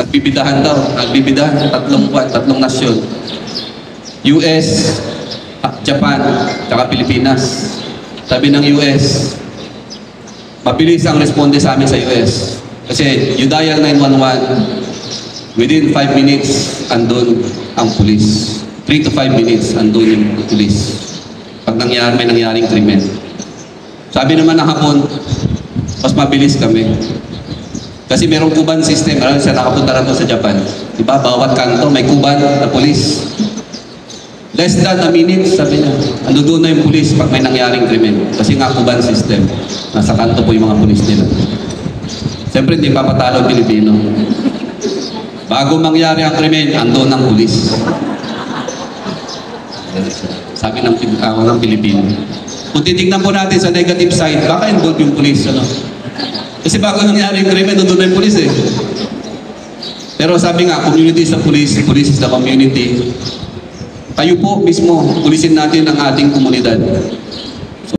Nagbibidahan daw. Nagbibidahan. Tatlong nasyon. US, Japan, tsaka Pilipinas. Sabi ng US, mabilis ang responde sa amin sa US. Kasi you dial 911, within 5 minutes, andun ang pulis. 3 to 5 minutes, andun yung pulis. Pag may nangyaring krimen. Sabi naman ng Hapon, mas mabilis kami. Kasi merong Kuban system. Alam siya, nakapunta na to sa Japan. Diba? Bawat kanto, may Kuban na pulis. Less than a minute, sabi niya. Ando doon na yung pulis pag may nangyaring krimen. Kasi nga Kuban system. Nasa kanto po yung mga pulis nila. Siyempre, hindi papatalo ang Pilipino. Bago mangyari ang krimen, ando ng pulis. Sabi ng Pilipino. Kung titignan po natin sa negative side, baka involved yung pulis. Ano? Kasi bago nangyari yung krimen, doon na yung pulis eh. Pero sabi nga, community is the police, police is the community. Tayo po mismo, pulisin natin ang ating komunidad.